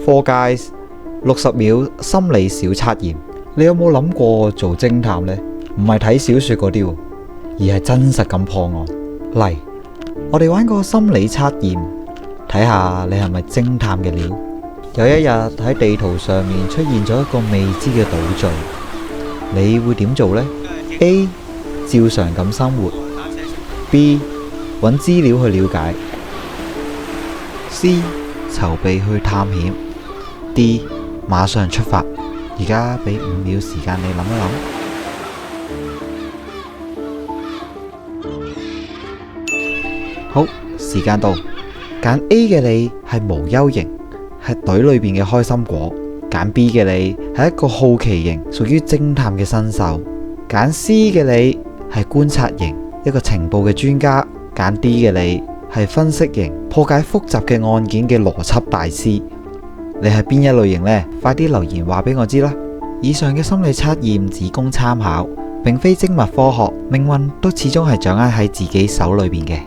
Four Guys 60秒心理小測驗。你有冇諗過做偵探呢？唔係睇小說嗰啲喎，而係真實咁破案。嚟，我哋玩個心理測驗，睇下你係咪偵探嘅料。有一日喺地圖上面出現咗一個未知嘅島嶼，你會點做呢？ A. 照常咁生活。 B. 揾資料去了解。 C. 籌備去探險。 D. 馬上出發。而家俾5秒時間你諗一諗。好，時間到。揀 A 嘅你係無憂型，係隊裏邊嘅開心果。揀 B 嘅你係一個好奇型，屬於偵探嘅新手。揀 C 嘅你係觀察型，一個情報嘅專家。揀 D 嘅你係分析型，破解複雜嘅案件嘅邏輯大師。你係邊一類型呢？快啲留言話俾我知啦！以上嘅心理測驗只供參考，並非精密科學，命運都始終係掌握喺自己手裏邊嘅。